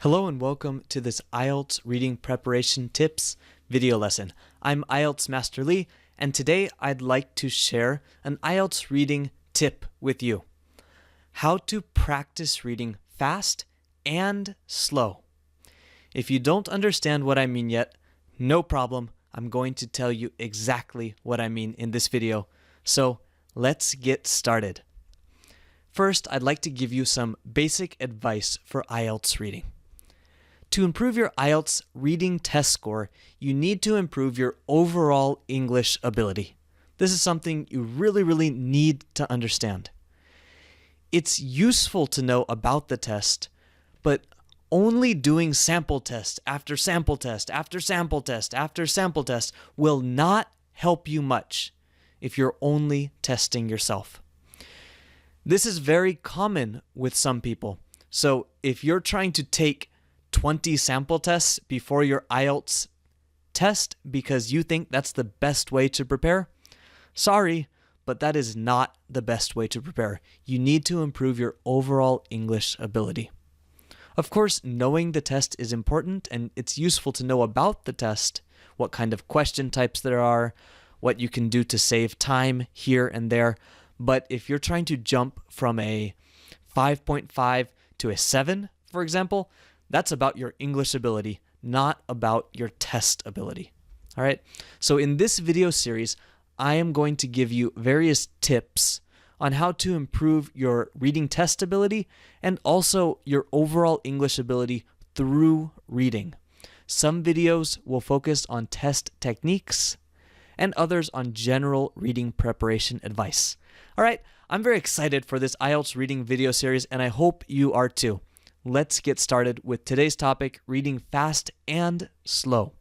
Hello and welcome to this IELTS reading preparation tips video lesson. I'm IELTS Master Lee, and today I'd like to share an IELTS reading tip with you. How to practice reading fast and slow. If you don't understand what I mean yet, no problem. I'm going to tell you exactly what I mean in this video. So let's get started. First, I'd like to give you some basic advice for IELTS reading. To improve your IELTS reading test score, you need to improve your overall English ability. This is something you really need to understand. It's useful to know about the test, but only doing sample test after sample test after sample test after sample test will not help you much if you're only testing yourself. This is very common with some people. So if you're trying to take 20 sample tests before your IELTS test because you think that's the best way to prepare, sorry, but that is not the best way to prepare. You need to improve your overall English ability. Of course, knowing the test is important, and it's useful to know about the test, what kind of question types there are, what you can do to save time here and there. But if you're trying to jump from a 5.5 to a 7, for example, that's about your English ability, not about your test ability. All right. So in this video series, I am going to give you various tips on how to improve your reading test ability and also your overall English ability through reading. Some videos will focus on test techniques and others on general reading preparation advice. All right. I'm very excited for this IELTS reading video series, and I hope you are too. Let's get started with today's topic, reading fast and slow.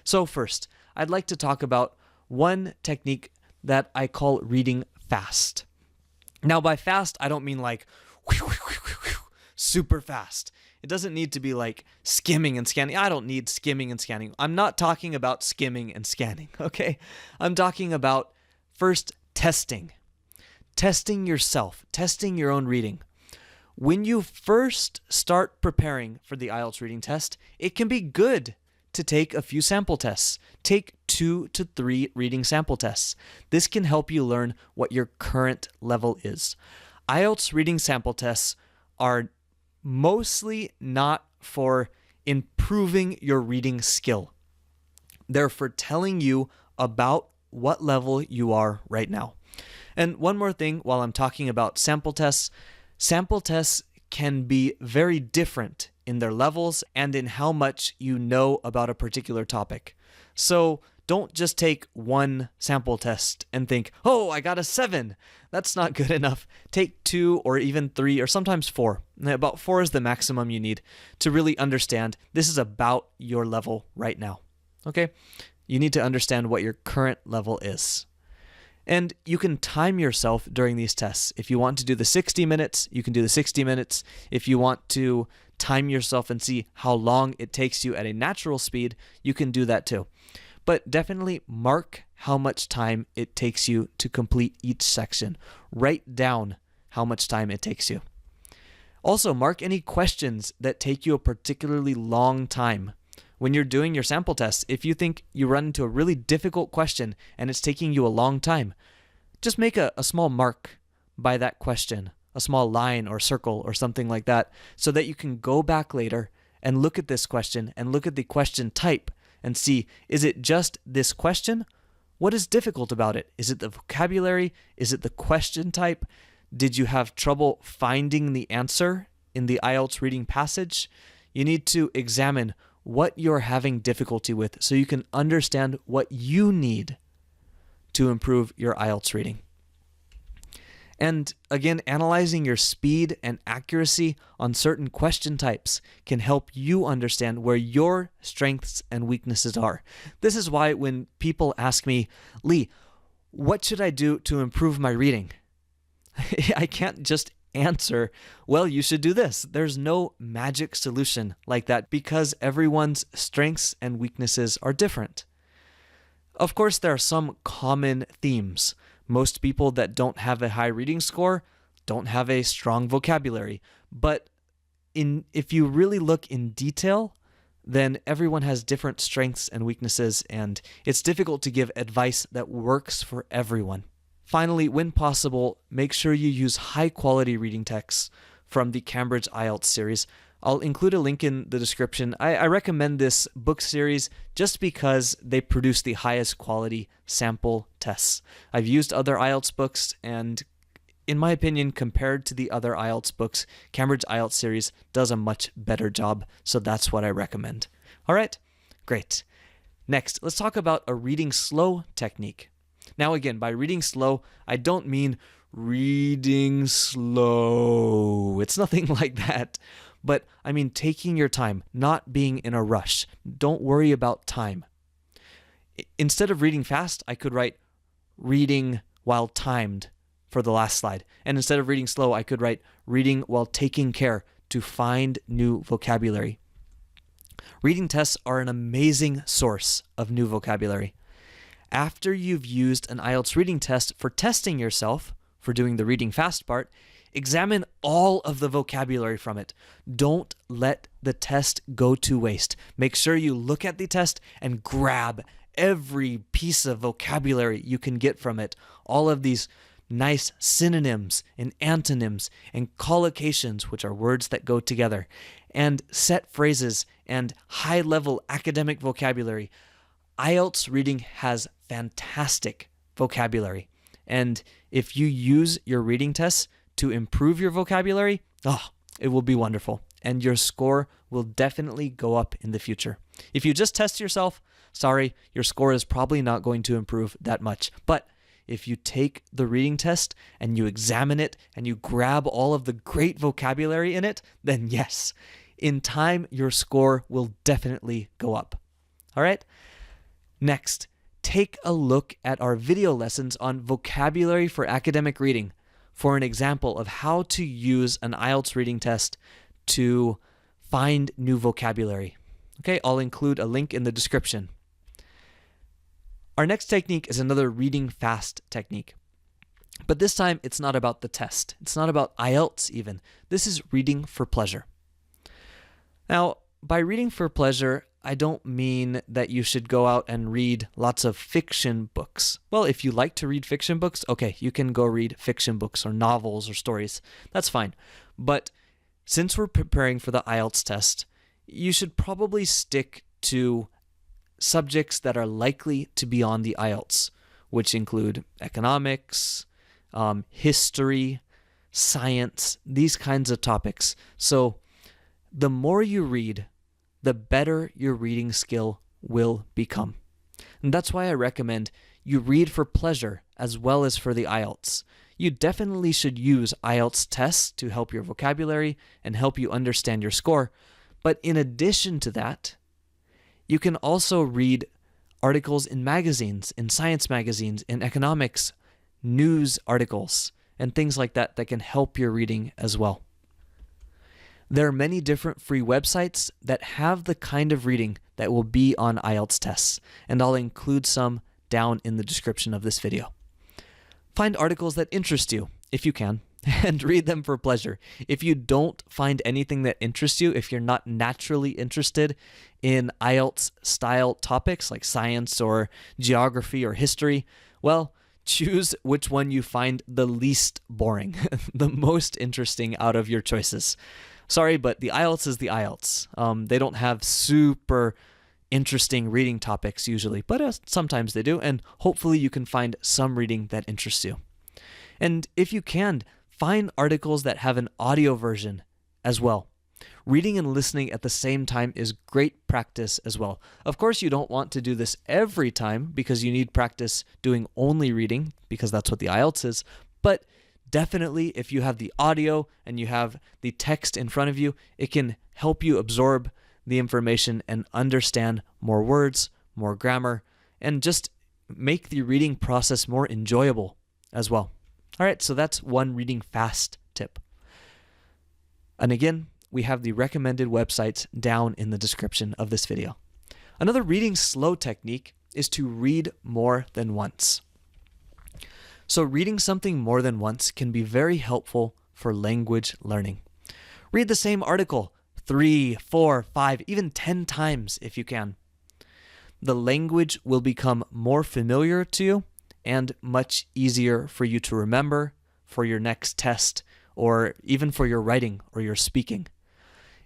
So first, I'd like to talk about one technique that I call reading fast. Now, by fast, I don't mean like super fast. It doesn't need to be like skimming and scanning. I don't need skimming and scanning. I'm not talking about skimming and scanning, okay? I'm talking about first testing. Testing yourself, testing your own reading. When you first start preparing for the IELTS reading test, it can be good to take a few sample tests. Take 2 to 3 reading sample tests. This can help you learn what your current level is. IELTS reading sample tests are mostly not for improving your reading skill. They're for telling you about what level you are right now. And one more thing while I'm talking about sample tests can be very different in their levels and in how much you know about a particular topic. So don't just take one sample test and think, oh, I got a 7. That's not good enough. Take 2 or even 3 or sometimes 4. About 4 is the maximum you need to really understand this is about your level right now. Okay? You need to understand what your current level is. And you can time yourself during these tests. If you want to do the 60 minutes, you can do the 60 minutes. If you want to time yourself and see how long it takes you at a natural speed, you can do that too. But definitely mark how much time it takes you to complete each section. Write down how much time it takes you. Also, mark any questions that take you a particularly long time. When you're doing your sample tests, if you think you run into a really difficult question and it's taking you a long time, just make a small mark by that question, a small line or circle or something like that, so that you can go back later and look at this question and look at the question type and see, is it just this question? What is difficult about it? Is it the vocabulary? Is it the question type? Did you have trouble finding the answer in the IELTS reading passage? You need to examine what you're having difficulty with so you can understand what you need to improve your IELTS reading. And again, analyzing your speed and accuracy on certain question types can help you understand where your strengths and weaknesses are. This is why when people ask me, Lee, what should I do to improve my reading? I can't just answer, well, you should do this. There's no magic solution like that because everyone's strengths and weaknesses are different. Of course, there are some common themes. Most people that don't have a high reading score don't have a strong vocabulary, but if you really look in detail, then everyone has different strengths and weaknesses, and it's difficult to give advice that works for everyone. Finally, when possible, make sure you use high-quality reading texts from the Cambridge IELTS series. I'll include a link in the description. I recommend this book series just because they produce the highest quality sample tests. I've used other IELTS books, and in my opinion, compared to the other IELTS books, Cambridge IELTS series does a much better job, so that's what I recommend. All right, great. Next, let's talk about a reading slow technique. Now again, by reading slow, I don't mean reading slow. It's nothing like that. But I mean taking your time, not being in a rush. Don't worry about time. Instead of reading fast, I could write reading while timed for the last slide. And instead of reading slow, I could write reading while taking care to find new vocabulary. Reading tests are an amazing source of new vocabulary. After you've used an IELTS reading test for testing yourself, for doing the reading fast part, examine all of the vocabulary from it. Don't let the test go to waste. Make sure you look at the test and grab every piece of vocabulary you can get from it. All of these nice synonyms and antonyms and collocations, which are words that go together, and set phrases and high-level academic vocabulary. IELTS reading has fantastic vocabulary. And if you use your reading tests to improve your vocabulary, it will be wonderful. And your score will definitely go up in the future. If you just test yourself, sorry, your score is probably not going to improve that much. But if you take the reading test and you examine it and you grab all of the great vocabulary in it, then yes, in time, your score will definitely go up. All right? Next, take a look at our video lessons on vocabulary for academic reading for an example of how to use an IELTS reading test to find new vocabulary. Okay, I'll include a link in the description. Our next technique is another reading fast technique. But this time, it's not about the test. It's not about IELTS even. This is reading for pleasure. Now, by reading for pleasure, I don't mean that you should go out and read lots of fiction books. Well, if you like to read fiction books, okay, you can go read fiction books or novels or stories. That's fine. But since we're preparing for the IELTS test, you should probably stick to subjects that are likely to be on the IELTS, which include economics, history, science, these kinds of topics. So the more you read, the better your reading skill will become. And that's why I recommend you read for pleasure as well as for the IELTS. You definitely should use IELTS tests to help your vocabulary and help you understand your score. But in addition to that, you can also read articles in magazines, in science magazines, in economics, news articles, and things like that that can help your reading as well. There are many different free websites that have the kind of reading that will be on IELTS tests, and I'll include some down in the description of this video. Find articles that interest you, if you can, and read them for pleasure. If you don't find anything that interests you, if you're not naturally interested in IELTS-style topics like science or geography or history, well, choose which one you find the least boring, the most interesting out of your choices. Sorry, but the IELTS is the IELTS. They don't have super interesting reading topics usually, but sometimes they do, and hopefully you can find some reading that interests you. And if you can, find articles that have an audio version as well. Reading and listening at the same time is great practice as well. Of course, you don't want to do this every time because you need practice doing only reading, because that's what the IELTS is, but definitely, if you have the audio and you have the text in front of you, it can help you absorb the information and understand more words, more grammar, and just make the reading process more enjoyable as well. All right, so that's one reading fast tip. And again, we have the recommended websites down in the description of this video. Another reading slow technique is to read more than once. So reading something more than once can be very helpful for language learning. Read the same article 3, 4, 5, even 10 times if you can. The language will become more familiar to you and much easier for you to remember for your next test or even for your writing or your speaking.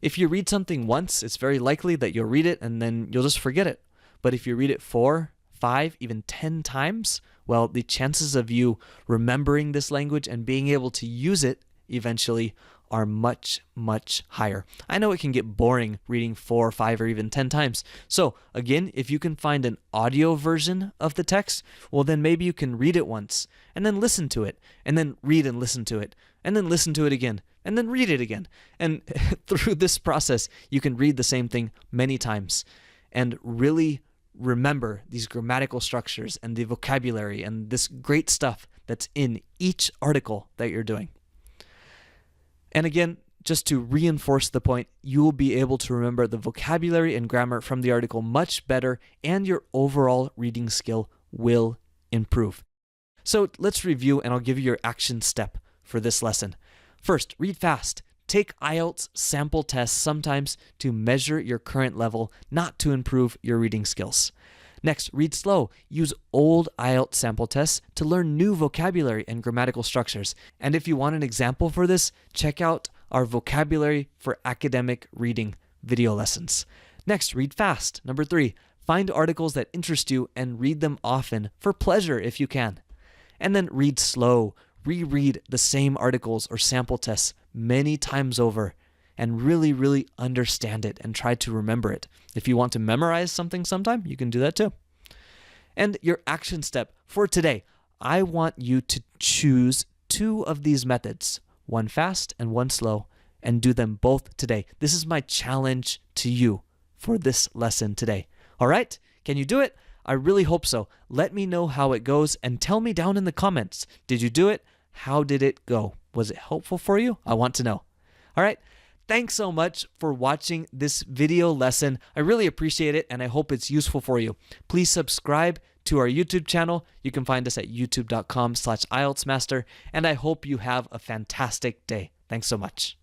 If you read something once, it's very likely that you'll read it and then you'll just forget it. But if you read it 4, 5, even 10 times, well, the chances of you remembering this language and being able to use it eventually are much, much higher. I know it can get boring reading 4, 5, or even 10 times. So again, if you can find an audio version of the text, well, then maybe you can read it once and then listen to it and then read and listen to it and then listen to it again and then read it again. And through this process, you can read the same thing many times and really remember these grammatical structures and the vocabulary and this great stuff that's in each article that you're doing. And again, just to reinforce the point, you will be able to remember the vocabulary and grammar from the article much better, and your overall reading skill will improve. So let's review, and I'll give you your action step for this lesson. First, read fast. Take IELTS sample tests sometimes to measure your current level, not to improve your reading skills. Next, read slow. Use old IELTS sample tests to learn new vocabulary and grammatical structures. And if you want an example for this, check out our vocabulary for academic reading video lessons. Next, read fast. Number 3, find articles that interest you and read them often for pleasure if you can. And then read slow. Reread the same articles or sample tests many times over and really, really understand it and try to remember it. If you want to memorize something sometime, you can do that too. And your action step for today, I want you to choose 2 of these methods, one fast and one slow, and do them both today. This is my challenge to you for this lesson today. All right? Can you do it? I really hope so. Let me know how it goes and tell me down in the comments. Did you do it? How did it go? Was it helpful for you? I want to know. All right? Thanks so much for watching this video lesson. I really appreciate it, and I hope it's useful for you. Please subscribe to our YouTube channel. You can find us at youtube.com/IELTSmaster, and I hope you have a fantastic day. Thanks so much.